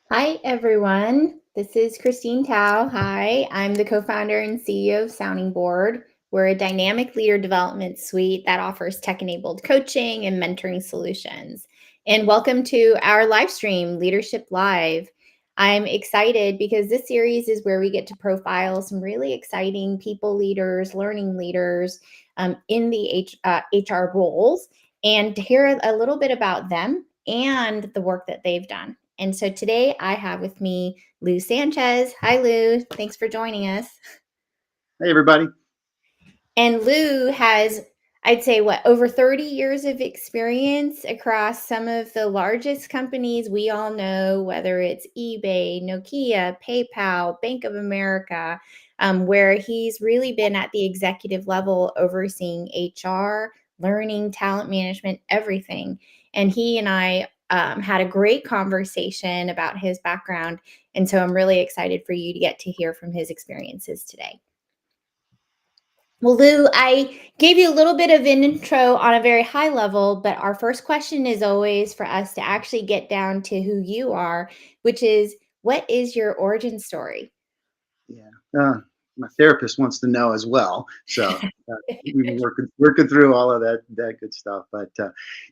Hi, everyone. This is Christine Tao. Hi, I'm the co founder and CEO of Sounding Board. We're a dynamic leader development suite that offers tech enabled coaching and mentoring solutions. And welcome to our live stream, Leadership Live. I'm excited because this series is where we get to profile some really exciting people leaders, learning leaders in the HR roles and to hear a little bit about them and the work that they've done. And so today I have with me Lou Sanchez. Hi, Lou. Thanks for joining us. Hey, everybody. And Lou has, I'd say, over 30 years of experience across some of the largest companies we all know, whether it's eBay, Nokia, PayPal, Bank of America, where he's really been at the executive level overseeing HR, learning, talent management, everything. And he and I had a great conversation about his background. And so I'm really excited for you to get to hear from his experiences today. Well, Lou, I gave you a little bit of an intro on a very high level, but our first question is always for us to actually get down to who you are, which is what is your origin story? Yeah, my therapist wants to know as well. So we've been working through all of that good stuff. But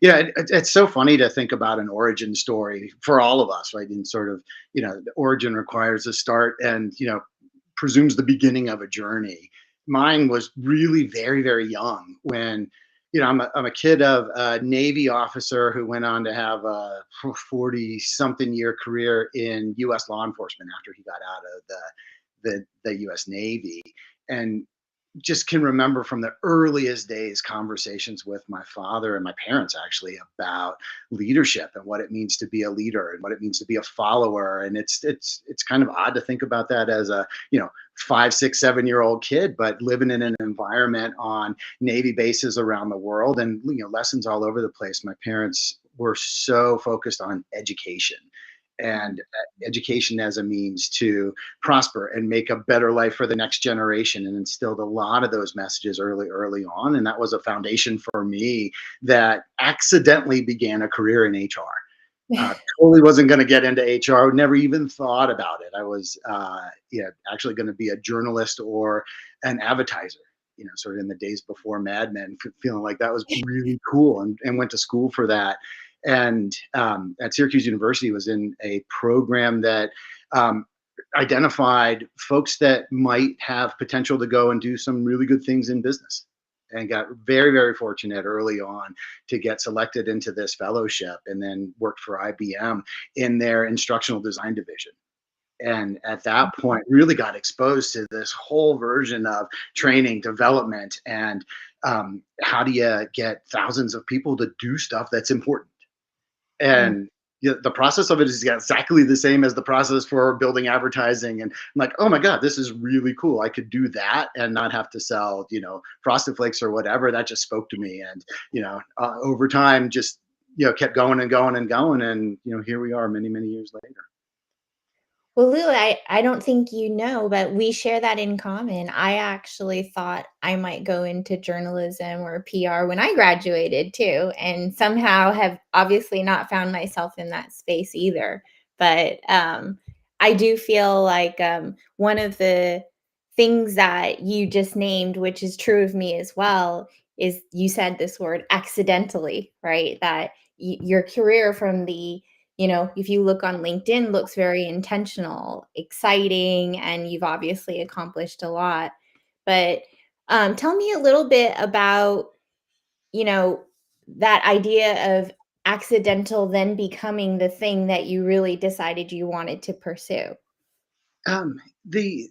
it's so funny to think about an origin story for all of us, right? And sort of, the origin requires a start, and presumes the beginning of a journey. Mine was really very, very young when. I'm a kid of a Navy officer who went on to have a 40 something year career in U.S. law enforcement after he got out of the U.S. Navy, and just can remember from the earliest days conversations with my father and my parents actually about leadership and what it means to be a leader and what it means to be a follower. And it's kind of odd to think about that as a 5, 6, 7 year old kid, but living in an environment on Navy bases around the world and lessons all over the place. My parents were so focused on education and education as a means to prosper and make a better life for the next generation, and instilled a lot of those messages early on. And that was a foundation for me that accidentally began a career in HR. Totally wasn't going to get into HR. Never even thought about it. I was actually going to be a journalist or an advertiser, sort of in the days before Mad Men, feeling like that was really cool, and went to school for that. And at Syracuse University was in a program that identified folks that might have potential to go and do some really good things in business, and got very, very fortunate early on to get selected into this fellowship, and then worked for IBM in their instructional design division. And at that point really got exposed to this whole version of training development and how do you get thousands of people to do stuff that's important. And the process of it is exactly the same as the process for building advertising. And I'm like, oh my God, this is really cool. I could do that and not have to sell, Frosted Flakes or whatever. That just spoke to me. And, over time, just, kept going and going and going. And, here we are many, many years later. Well, Lou, I don't think you know, but we share that in common. I actually thought I might go into journalism or PR when I graduated too, and somehow have obviously not found myself in that space either. But I do feel like one of the things that you just named, which is true of me as well, is you said this word accidentally, right? That your career from the if you look on LinkedIn, looks very intentional, exciting, and you've obviously accomplished a lot. But tell me a little bit about, you know, that idea of accidental then becoming the thing that you really decided you wanted to pursue. Um, the,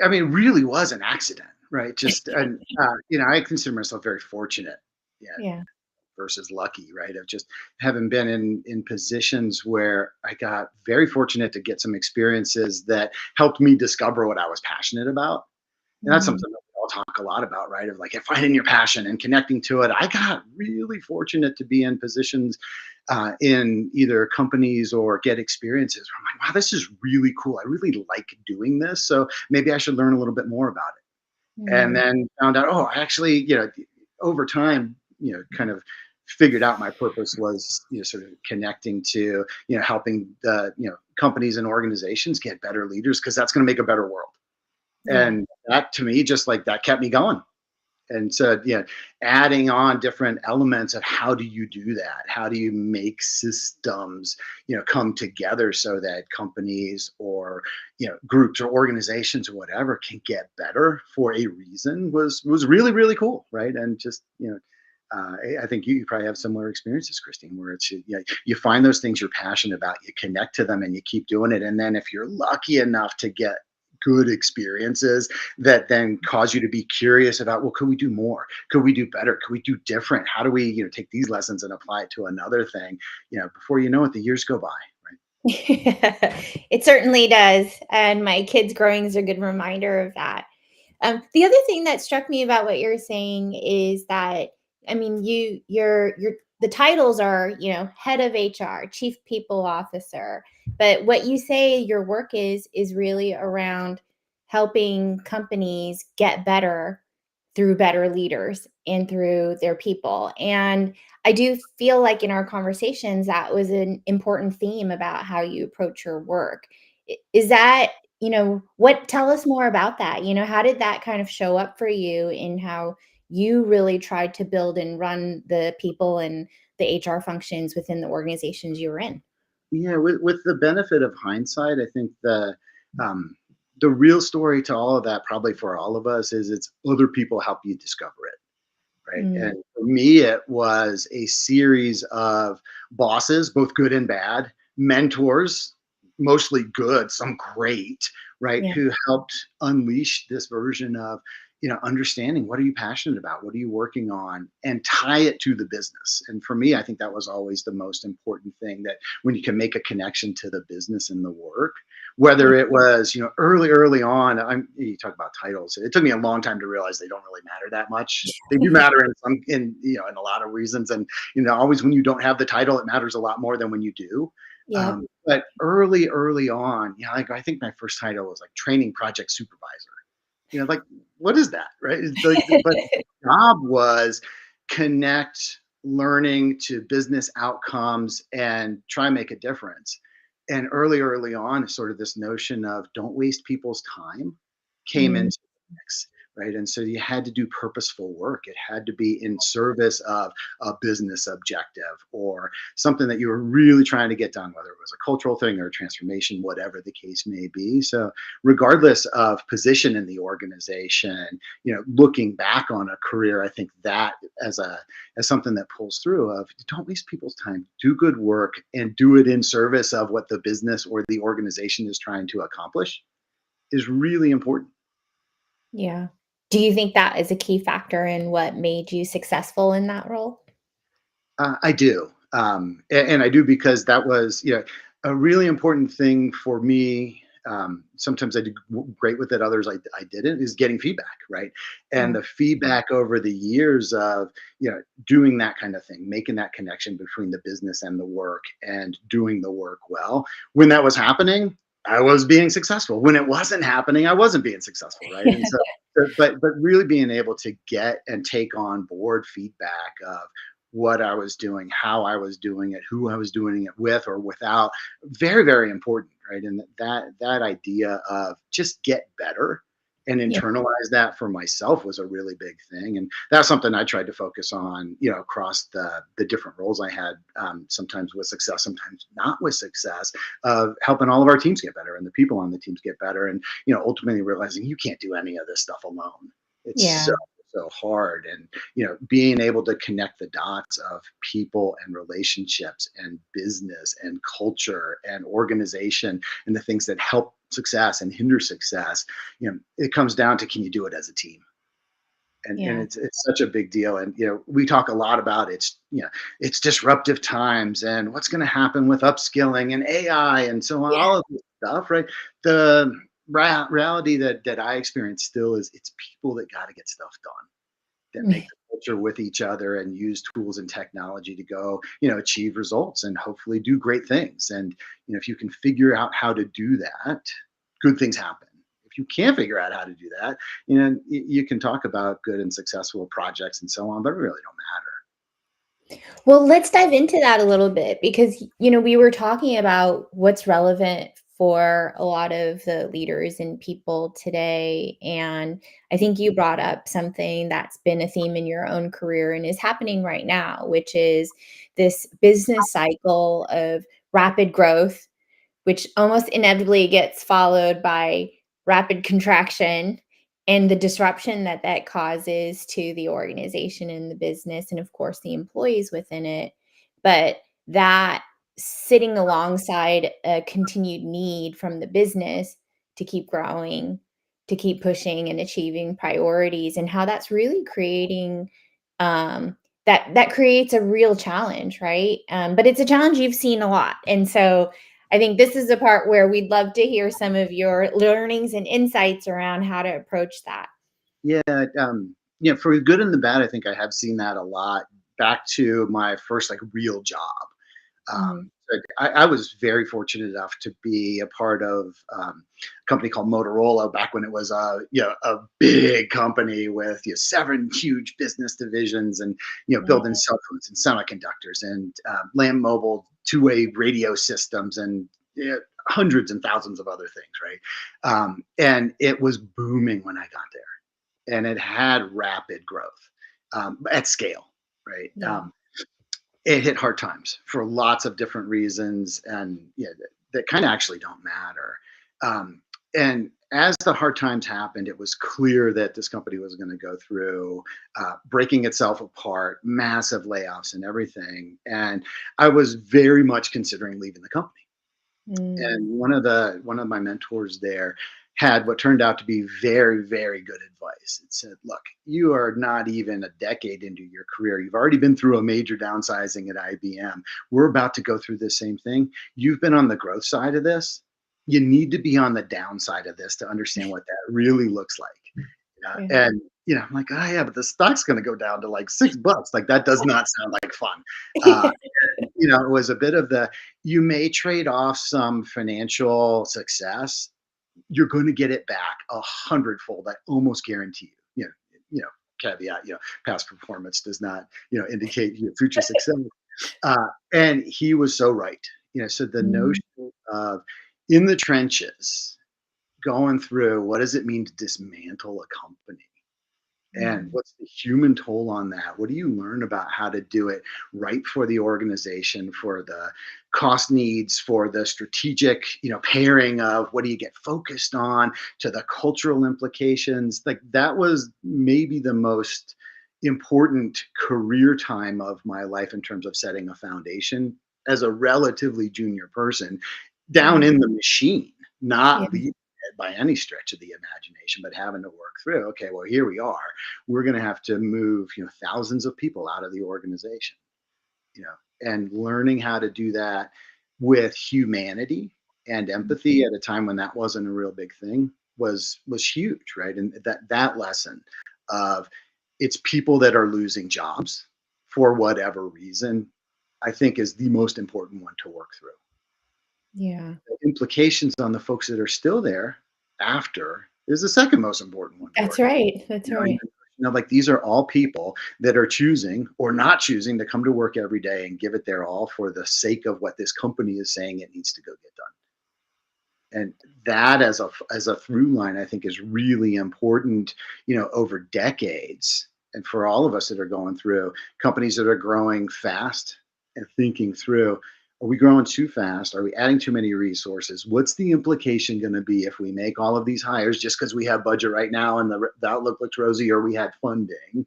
I mean, it really was an accident, right? Just, and, I consider myself very fortunate. Yeah. Yeah. Versus lucky, right? Of just having been in positions where I got very fortunate to get some experiences that helped me discover what I was passionate about. And that's Mhm. something that we all talk a lot about, right? Of like finding your passion and connecting to it. I got really fortunate to be in positions in either companies or get experiences where I'm like, wow, this is really cool. I really like doing this. So maybe I should learn a little bit more about it. And Mm. then found out, oh, I actually, over time, kind of figured out my purpose was, sort of connecting to, helping the, companies and organizations get better leaders, because that's going to make a better world. Yeah. And that, to me, just like that, kept me going. And so, adding on different elements of how do you do that? How do you make systems, come together so that companies or, groups or organizations or whatever can get better for a reason was really, really cool. Right. And just, I think you probably have similar experiences, Christine, where it's, you find those things you're passionate about, you connect to them and you keep doing it. And then if you're lucky enough to get good experiences that then cause you to be curious about, well, could we do more? Could we do better? Could we do different? How do we, take these lessons and apply it to another thing? Before you know it, the years go by, right? It certainly does, and my kids growing is a good reminder of that. The other thing that struck me about what you're saying is that, I mean, your the titles are, head of HR, chief people officer, but what you say your work is really around helping companies get better through better leaders and through their people. And I do feel like in our conversations that was an important theme about how you approach your work. Is that, what tell us more about that? How did that kind of show up for you in how you really tried to build and run the people and the HR functions within the organizations you were in? Yeah, with the benefit of hindsight, I think um, the real story to all of that, probably for all of us, is it's other people help you discover it. Right. Mm, And for me, it was a series of bosses, both good and bad, mentors, mostly good, some great, right, yeah, who helped unleash this version of, understanding what are you passionate about? What are you working on? And tie it to the business. And for me, I think that was always the most important thing, that when you can make a connection to the business and the work, yeah. whether it was, early on. You talk about titles, it took me a long time to realize they don't really matter that much. They do matter in some, in a lot of reasons. And, always when you don't have the title, it matters a lot more than when you do. Yep. But early on, like, I think my first title was like training project supervisor. Like, what is that, right? It's like, but the job was connect learning to business outcomes and try and make a difference. And early on, sort of this notion of don't waste people's time came Mm, into the mix, right? And so you had to do purposeful work. It had to be in service of a business objective or something that you were really trying to get done, whether it was a cultural thing or a transformation, whatever the case may be. So regardless of position in the organization, looking back on a career, I think that as something that pulls through of don't waste people's time, do good work and do it in service of what the business or the organization is trying to accomplish is really important. yeah. Do you think that is a key factor in what made you successful in that role? I do, and I do because that was, a really important thing for me. Sometimes I did great with it, others I didn't. Is getting feedback, right? And Yeah. the feedback over the years of, doing that kind of thing, making that connection between the business and the work, and doing the work well. When that was happening, I was being successful. When it wasn't happening, I wasn't being successful, right? And so, but really being able to get and take on board feedback of what I was doing, how I was doing it, who I was doing it with or without. Very, very important, right? And that idea of just get better and Yeah. internalize that for myself was a really big thing. And that's something I tried to focus on, across the different roles I had, sometimes with success, sometimes not with success, of helping all of our teams get better and the people on the teams get better. And, ultimately realizing you can't do any of this stuff alone. It's Yeah. so hard. And being able to connect the dots of people and relationships and business and culture and organization and the things that help success and hinder success, it comes down to, can you do it as a team? And Yeah. it's such a big deal. And we talk a lot about it's disruptive times and what's going to happen with upskilling and AI and so on, Yeah. all of this stuff, right? The reality that I experience still is it's people that got to get stuff done, that make the culture with each other and use tools and technology to go, achieve results and hopefully do great things. And, if you can figure out how to do that, good things happen. If you can't figure out how to do that, you can talk about good and successful projects and so on, but it really don't matter. Well, let's dive into that a little bit because, we were talking about what's relevant for a lot of the leaders and people today. And I think you brought up something that's been a theme in your own career and is happening right now, which is this business cycle of rapid growth, which almost inevitably gets followed by rapid contraction and the disruption that that causes to the organization and the business and of course the employees within it, but that sitting alongside a continued need from the business to keep growing, to keep pushing and achieving priorities, and how that's really creating that creates a real challenge, right? But it's a challenge you've seen a lot, and so I think this is the part where we'd love to hear some of your learnings and insights around how to approach that. Yeah, for the good and the bad, I think I have seen that a lot. Back to my first like real job. Mhm. Like I was very fortunate enough to be a part of a company called Motorola back when it was a big company with 7 huge business divisions and building Wow. cell phones and semiconductors and land mobile two-way radio systems and hundreds and thousands of other things, right? And it was booming when I got there, and it had rapid growth at scale, right? Yeah. It hit hard times for lots of different reasons, and that kind of actually don't matter. And as the hard times happened, it was clear that this company was going to go through breaking itself apart, massive layoffs, and everything. And I was very much considering leaving the company. And Mm. one of my mentors there had what turned out to be very, very good advice. It said, look, you are not even a decade into your career. You've already been through a major downsizing at IBM. We're about to go through the same thing. You've been on the growth side of this. You need to be on the downside of this to understand what that really looks like. Yeah. And I'm like, oh yeah, but the stock's going to go down to like $6. Like that does not sound like fun. Uh, it was a bit of the, you may trade off some financial success. You're going to get it back 100-fold. I almost guarantee you. Caveat, past performance does not, indicate your future success. And he was so right. So the Mm. notion of in the trenches, going through what does it mean to dismantle a company? And Mm. what's the human toll on that? What do you learn about how to do it right for the organization, for the cost needs, for the strategic, pairing of what do you get focused on, to the cultural implications? Like that was maybe the most important career time of my life in terms of setting a foundation as a relatively junior person down Mm. in the machine, Yeah. not leading it by any stretch of the imagination, but having to work through, okay, well, here we are. We're going to have to move, thousands of people out of the organization, and learning how to do that with humanity and empathy at a time when that wasn't a real big thing was huge, right? And that lesson of it's people that are losing jobs for whatever reason, I think is the most important one to work through. Yeah. The implications on the folks that are still there after is the second most important one to That's work. right. That's right. Like these are all people that are choosing or not choosing to come to work every day and give it their all for the sake of what this company is saying it needs to go get done. And that as a through line, I think is really important, over decades. And for all of us that are going through companies that are growing fast and thinking through, are we growing too fast? Are we adding too many resources? What's the implication going to be if we make all of these hires just because we have budget right now and the outlook looks rosy or we had funding?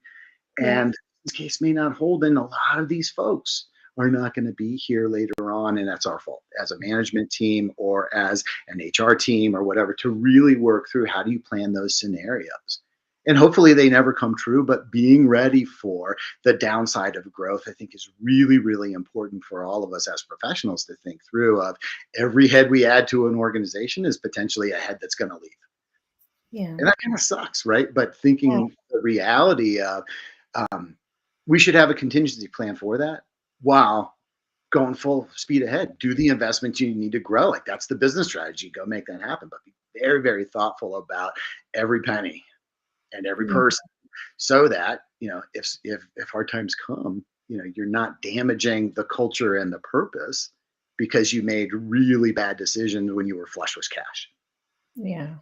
Yeah. And this case may not hold, and a lot of these folks are not going to be here later on, and that's our fault as a management team or as an HR team or whatever, to really work through how do you plan those scenarios. And hopefully they never come true, but being ready for the downside of growth, I think, is really, really important for all of us as professionals to think through. Of every head we add to an organization is potentially a head that's going to leave. Yeah. And that kind of sucks, right? But Yeah. thinking the reality of um, we should have a contingency plan for that while going full speed ahead. Do the investments you need to grow. Like that's the business strategy. Go make that happen. But be very, very thoughtful about every penny and every Yeah. person so that, if hard times come, you're not damaging the culture and the purpose because you made really bad decisions when you were flush with cash. Yeah.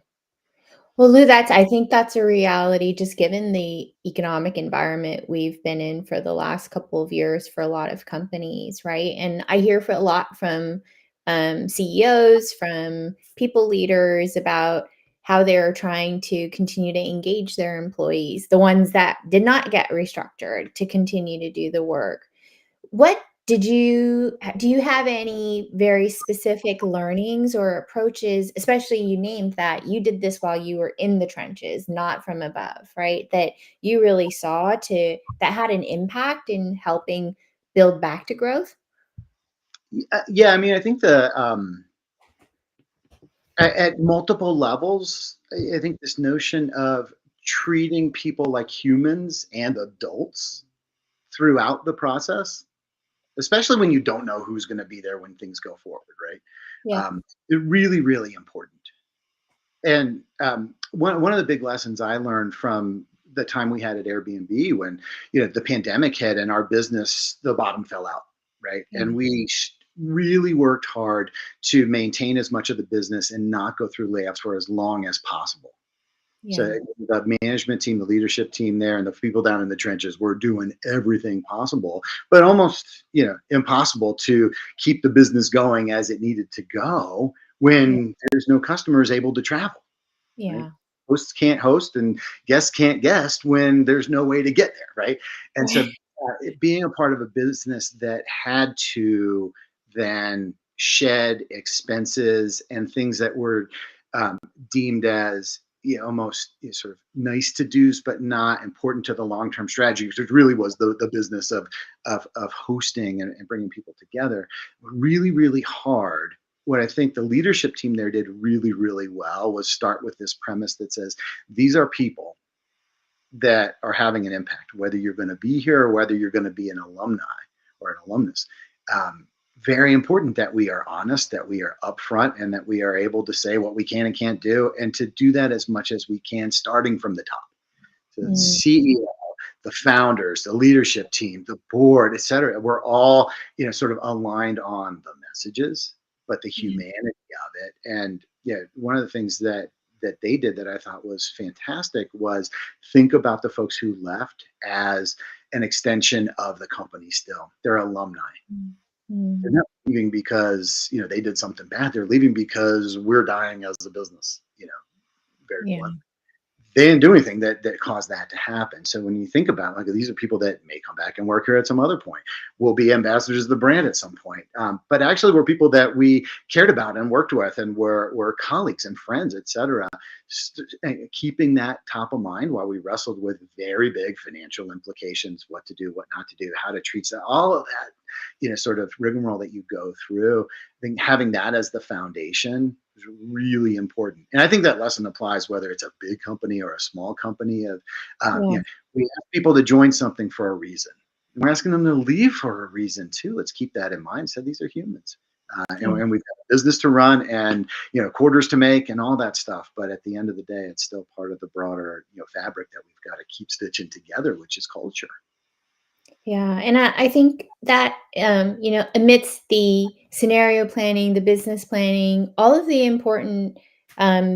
Well, Lou, I think that's a reality just given the economic environment we've been in for the last couple of years for a lot of companies, right? And I hear for a lot from CEOs, from people leaders about how they're trying to continue to engage their employees, the ones that did not get restructured, to continue to do the work. What do you have any very specific learnings or approaches, especially you named that you did this while you were in the trenches, not from above, right? That you really saw to that had an impact in helping build back to growth? Yeah, I mean, I think at multiple levels, I think this notion of treating people like humans and adults throughout the process, especially when you don't know who's going to be there when things go forward, right? Yeah. It really, really important. And one of the big lessons I learned from the time we had at Airbnb when the pandemic hit and our business, the bottom fell out, right? Yeah. And we really worked hard to maintain as much of the business and not go through layoffs for as long as possible. So Yeah. the management team, the leadership team there, and the people down in the trenches were doing everything possible, but almost impossible to keep the business going as it needed to go Yeah. when there's no customers able to travel. Right? Yeah. Hosts can't host, and guests can't guest when there's no way to get there. Right? And so, Right. it being a part of a business that had to then shed expenses and things that were um, deemed as almost sort of nice to do's, but not important to the long term strategy, which really was the business of hosting and bringing people together. Really, really hard. What I think the leadership team there did really, really well was start with this premise that says these are people that are having an impact, whether you're going to be here or whether you're going to be an alumni or an alumnus. Um, Very important that we are honest, that we are upfront, and that we are able to say what we can and can't do, and to do that as much as we can, starting from the top. So the Mm, CEO, the founders, the leadership team, the board, et cetera, we're all sort of aligned on the messages, but the yeah. humanity of it. And yeah, one of the things that they did that I thought was fantastic was think about the folks who left as an extension of the company still. They're alumni. Mm. They're Mm. not leaving because they did something bad. They're leaving because we're dying as a business, very Yeah. bluntly. They didn't do anything that caused that to happen. So when you think about like these are people that may come back and work here at some other point, will be ambassadors of the brand at some point, but actually were people that we cared about and worked with and were colleagues and friends, etc. Keeping that top of mind while we wrestled with very big financial implications, what to do, what not to do, how to treat that, all of that, sort of rigmarole that you go through. I think having that as the foundation is really important. And I think that lesson applies whether it's a big company or a small company. Yeah. We ask people to join something for a reason. And we're asking them to leave for a reason too. Let's keep that in mind. So these are humans. Yeah. And we've got a business to run and quarters to make and all that stuff. But at the end of the day, it's still part of the broader fabric that we've got to keep stitching together, which is culture. Yeah, and I think that, amidst the scenario planning, the business planning, all of the important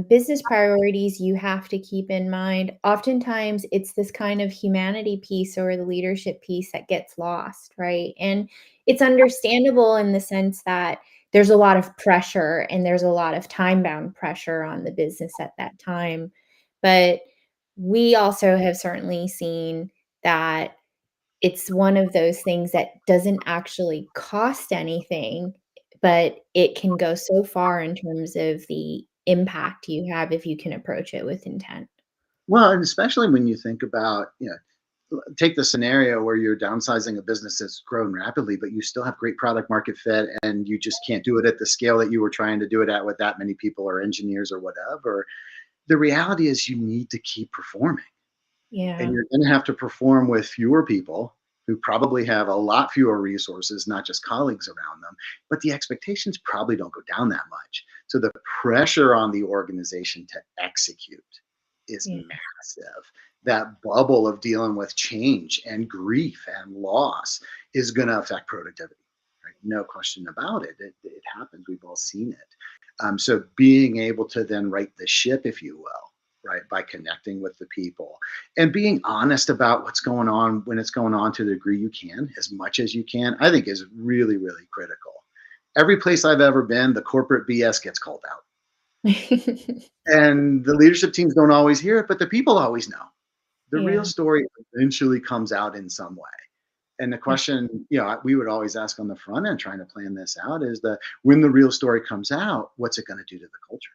business priorities you have to keep in mind, oftentimes it's this kind of humanity piece or the leadership piece that gets lost, right? And it's understandable in the sense that there's a lot of pressure and there's a lot of time bound pressure on the business at that time. But we also have certainly seen that it's one of those things that doesn't actually cost anything, but it can go so far in terms of the impact you have if you can approach it with intent. Well, and especially when you think about, take the scenario where you're downsizing a business that's grown rapidly, but you still have great product market fit and you just can't do it at the scale that you were trying to do it at with that many people or engineers or whatever. The reality is you need to keep performing and Yeah, you're going to have to perform with fewer people who probably have a lot fewer resources, not just colleagues around them, but the expectations probably don't go down that much. So the pressure on the organization to execute is yeah, massive. That bubble of dealing with change and grief and loss is going to affect productivity. Right? No question about it. It happens. We've all seen it. So being able to then right the ship, if you will, right, by connecting with the people and being honest about what's going on when it's going on to the degree you can, as much as you can, I think is really, really critical. Every place I've ever been, the corporate BS gets called out. And the leadership teams don't always hear it, but the people always know. The real Yeah. story eventually comes out in some way. And the Yeah. question, we would always ask on the front end, trying to plan this out, is that when the real story comes out, what's it going to do to the culture?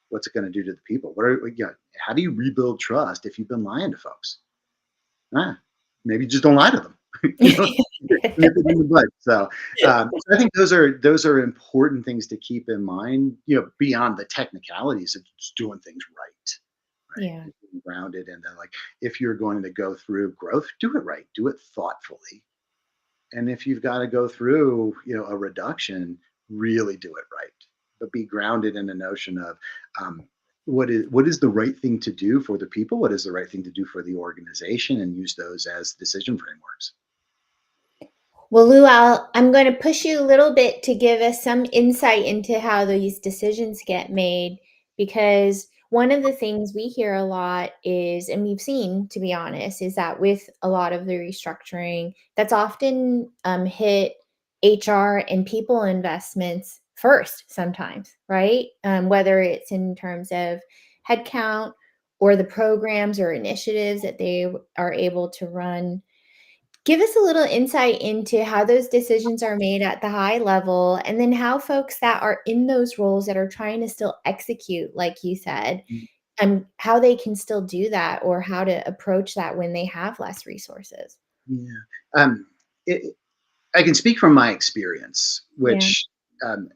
What's it going to do to the people? How do you rebuild trust if you've been lying to folks? Ah, maybe just don't lie to them. you know, nip it in the bud. So I think those are important things to keep in mind. Beyond the technicalities of just doing things right. Right, Yeah. and being grounded, and then like if you're going to go through growth, do it right, do it thoughtfully, and if you've got to go through a reduction, really do it right, but be grounded in the notion of what is the right thing to do for the people, what is the right thing to do for the organization, and use those as decision frameworks. Well, I'm going to push you a little bit to give us some insight into how these decisions get made, because one of the things we hear a lot is, and we've seen, to be honest, is that with a lot of the restructuring, that's often hit HR and people investments first, sometimes, right? Whether it's in terms of headcount or the programs or initiatives that they are able to run. Give us a little insight into how those decisions are made at the high level, and then how folks that are in those roles that are trying to still execute, like you said, and how they can still do that, or how to approach that when they have less resources. Yeah. It, I can speak from my experience, Yeah. which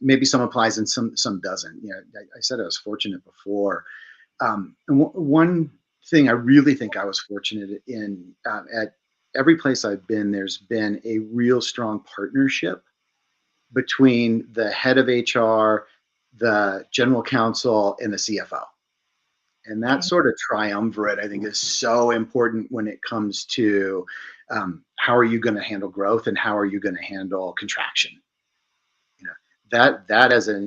maybe some applies and some doesn't. I said I was fortunate before. And one thing I really think I was fortunate in, at every place I've been, there's been a real strong partnership between the head of HR, the general counsel, and the CFO. And that Okay. sort of triumvirate, I think, is so important when it comes to how are you going to handle growth and how are you going to handle contraction. You know, that as a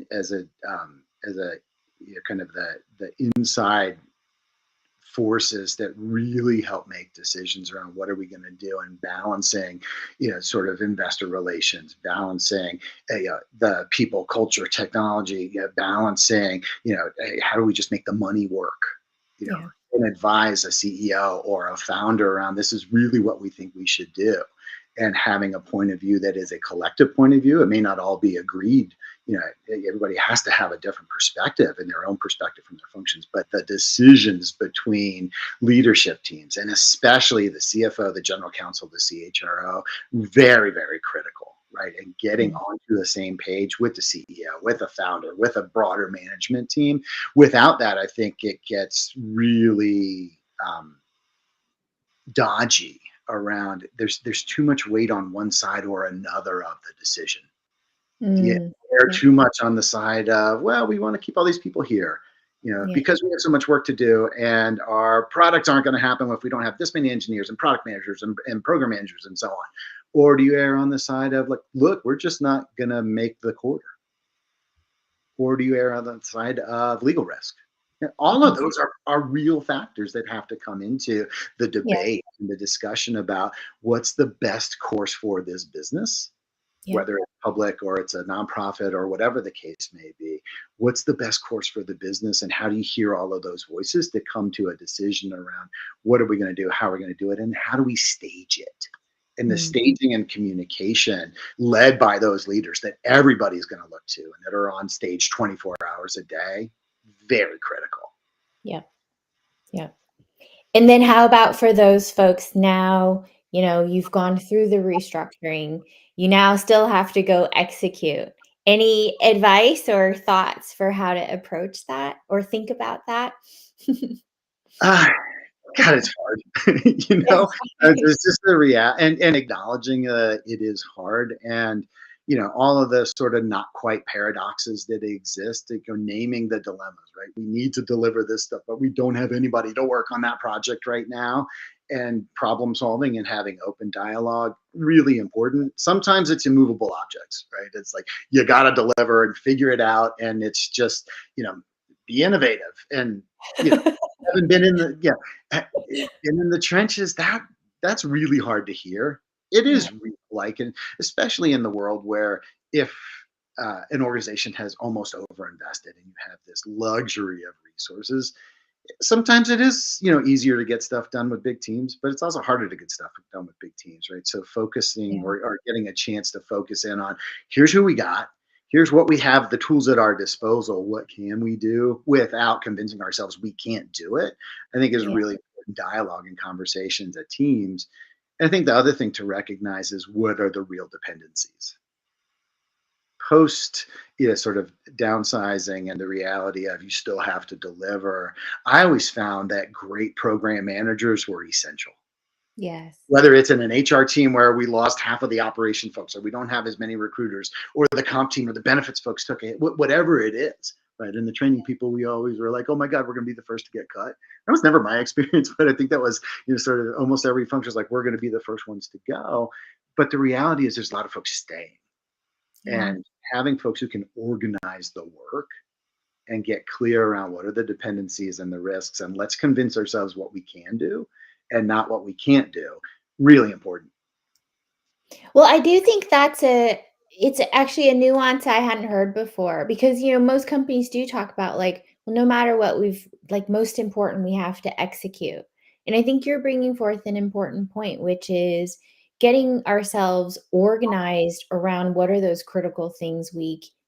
kind of the inside forces that really help make decisions around what are we going to do, and balancing sort of investor relations, balancing the people, culture, technology, balancing hey, how do we just make the money work, Yeah. and advise a CEO or a founder around this is really what we think we should do, and having a point of view that is a collective point of view. It may not all be agreed. Everybody has to have a different perspective and their own perspective from their functions, but the decisions between leadership teams, and especially the CFO, the general counsel, the CHRO, very, very critical, right? And getting Mm. onto the same page with the CEO, with a founder, with a broader management team. Without that, I think it gets really dodgy around. There's too much weight on one side or another of the decision. Yeah, Mm. they're Yeah. too much on the side of, well, we want to keep all these people here, Yeah. because we have so much work to do, and our products aren't going to happen if we don't have this many engineers and product managers and program managers and so on. Or do you err on the side of like, look, we're just not going to make the quarter? Or do you err on the side of legal risk? All of those are real factors that have to come into the Yeah. debate and the discussion about what's the best course for this business, Yeah. whether it's public or it's a nonprofit or whatever the case may be. What's the best course for the business, and how do you hear all of those voices to come to a decision around what are we going to do, how are we going to do it, and how do we stage it? And the Mm. staging and communication led by those leaders that everybody's going to look to and that are on stage 24 hours a day, very critical. Yeah. Yeah. And then how about for those folks now, you've gone through the restructuring, you now still have to go execute. Any advice or thoughts for how to approach that or think about that? Ah, God, it's hard. It's just the and acknowledging it is hard, and all of the sort of not quite paradoxes that exist. Naming the dilemmas, right? We need to deliver this stuff, but we don't have anybody to work on that project right now. and problem solving and having open dialogue really important. Sometimes it's immovable objects, right? It's like you got to deliver and figure it out, and it's just be innovative and haven't been in the been in the trenches. That's really hard to hear. It Yeah, is like, and especially in the world where if an organization has almost overinvested and you have this luxury of resources, sometimes it is easier to get stuff done with big teams, but it's also harder to get stuff done with big teams, right? So focusing yeah, or getting a chance to focus in on, here's who we got, here's what we have, the tools at our disposal, what can we do without convincing ourselves we can't do it, I think is yeah, really important dialogue and conversations at teams. And I think the other thing to recognize is, what are the real dependencies post sort of downsizing and the reality of you still have to deliver. I always found that great program managers were essential. yes, Whether it's in an HR team where we lost half of the operation folks, or we don't have as many recruiters, or the comp team or the benefits folks took it, whatever it is, right? And the training people, we always were like, oh my God, we're going to be the first to get cut. That was never my experience, but I think that was, sort of almost every function is like, we're going to be the first ones to go. But the reality is there's a lot of folks staying, yeah. and having folks who can organize the work and get clear around what are the dependencies and the risks, and let's convince ourselves what we can do and not what we can't do, really important. Well, I do think it's actually a nuance I hadn't heard before because, most companies do talk about like, well, no matter what we've like most important, we have to execute. And I think you're bringing forth an important point, which is getting ourselves organized around what are those critical things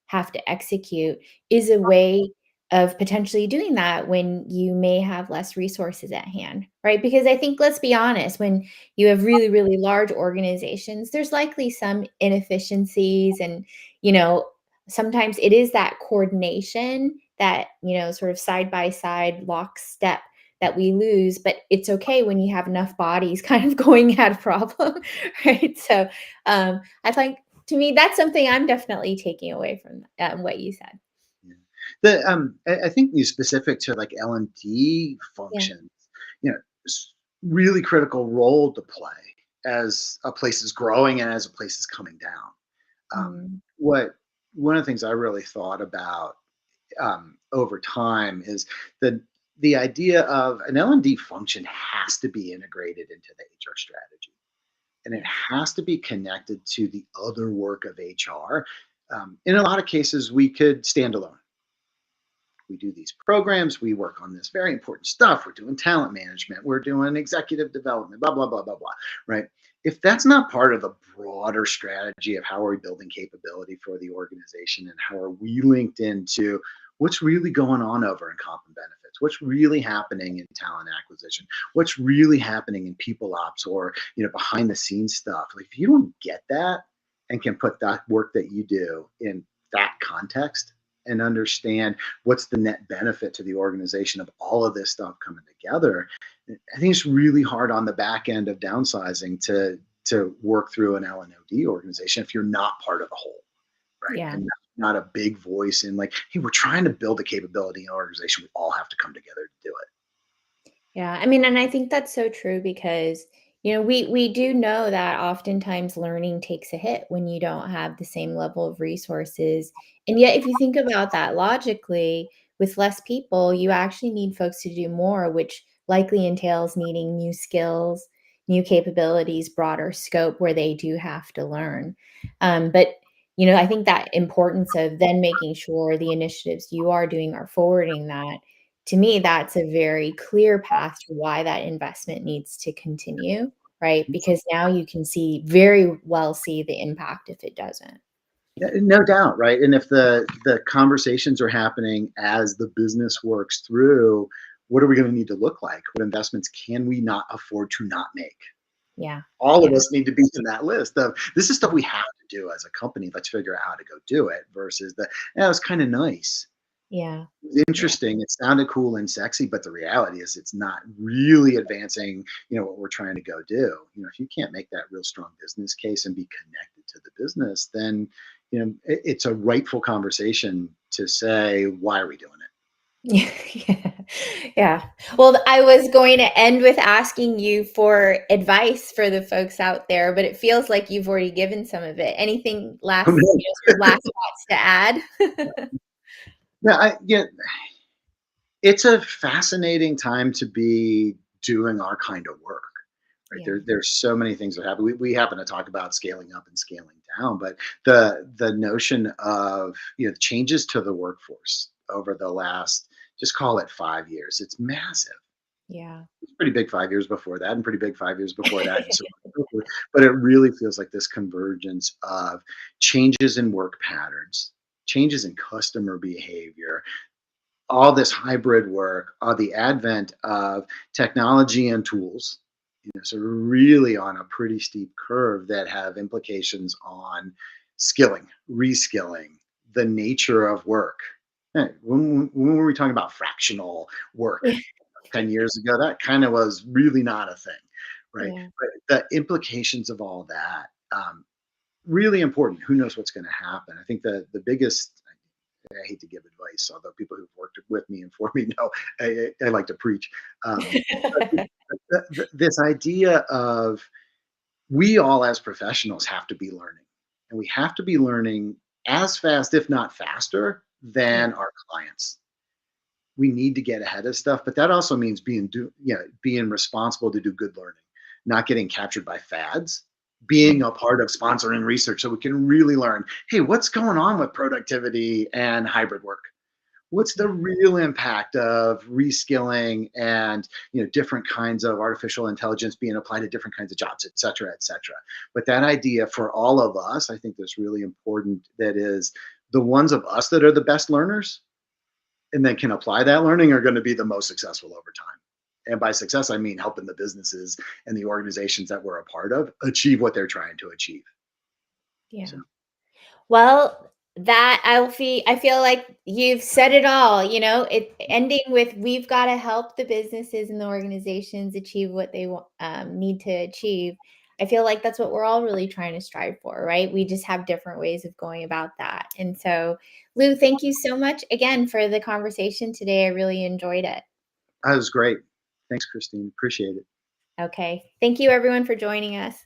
have to execute is a way of potentially doing that when you may have less resources at hand, right? Because I think, let's be honest, when you have really, really large organizations, there's likely some inefficiencies and, you know, sometimes it is that coordination that, sort of side by side lockstep that we lose, but it's okay when you have enough bodies kind of going at a problem, right? So, I think to me, that's something I'm definitely taking away from what you said. Yeah. I think you specific to like L&D Yeah. functions, you know, really critical role to play as a place is growing and as a place is coming down. Mm, What One of the things I really thought about over time is that the idea of an L&D function has to be integrated into the HR strategy, and it yes. has to be connected to the other work of HR. In a lot of cases, we could stand alone. We do these programs, we work on this very important stuff, we're doing talent management, we're doing executive development, blah blah blah blah blah, right? If that's not part of the broader strategy of how are we building capability for the organization, and how are we linked into what's really going on over in comp and benefits, what's really happening in talent acquisition, what's really happening in people ops, or behind the scenes stuff, like if you don't get that and can put that work that you do in that context and understand what's the net benefit to the organization of all of this stuff coming together, I think it's really hard on the back end of downsizing to work through an L&OD organization if you're not part of the whole, right? Yeah. And not a big voice in like, hey, we're trying to build a capability in an organization. We all have to come together to do it. Yeah, I mean, and I think that's so true because, we do know that oftentimes learning takes a hit when you don't have the same level of resources. And yet, if you think about that logically, with less people, you actually need folks to do more, which likely entails needing new skills, new capabilities, broader scope where they do have to learn. But I think that importance of then making sure the initiatives you are doing are forwarding that, to me, that's a very clear path to why that investment needs to continue, right? Because now you can very well see the impact if it doesn't. Yeah, no doubt, right? And if the conversations are happening as the business works through, what are we going to need to look like? What investments can we not afford to not make? Yeah. All of Yeah. us need to be in that list of, this is stuff we have to do as a company. Let's figure out how to go do it, versus yeah, it was kind of nice. Yeah. It was Yeah. interesting. It sounded cool and sexy, but the reality is it's not really advancing, what we're trying to go do. If you can't make that real strong business case and be connected to the business, then, it's a rightful conversation to say, why are we doing it? Yeah. Yeah. Yeah. Well, I was going to end with asking you for advice for the folks out there, but it feels like you've already given some of it. Anything last, sort of last thoughts to add? Yeah, yeah, it's a fascinating time to be doing our kind of work. Right, Yeah. there's so many things that happen. We happen to talk about scaling up and scaling down, but the notion of, changes to the workforce over the last, just call it 5 years, it's massive. Yeah. It's pretty big 5 years before that, and pretty big 5 years before that, and so on and so forth. But it really feels like this convergence of changes in work patterns, changes in customer behavior, all this hybrid work, the advent of technology and tools, so really on a pretty steep curve that have implications on skilling, reskilling, the nature of work. When were we talking about fractional work Yeah. 10 years ago? That kind of was really not a thing, right? Yeah. But the implications of all that, really important. Who knows what's going to happen? I think the biggest, I hate to give advice, although people who've worked with me and for me know I like to preach. But this idea of, we all as professionals have to be learning, and we have to be learning as fast, if not faster, Yeah. than our clients. We need to get ahead of stuff, but that also means being responsible to do good learning, not getting captured by fads, being Yeah. a part of sponsoring research so we can really learn, hey, what's going on with productivity and hybrid work? What's the Yeah. real impact of reskilling and, different kinds of artificial intelligence being applied to different kinds of jobs, et cetera, et cetera. But that idea for all of us, I think that's really important. That is, the ones of us that are the best learners and then can apply that learning are going to be the most successful over time. And by success, I mean helping the businesses and the organizations that we're a part of achieve what they're trying to achieve. Yeah. So Well, that I feel like you've said it all, it ending with we've got to help the businesses and the organizations achieve what they need to achieve. I feel like that's what we're all really trying to strive for, right? We just have different ways of going about that. And so, Lou, thank you so much again for the conversation today. I really enjoyed it. that was great. Thanks, Christine. Appreciate it. Okay. Thank you everyone for joining us.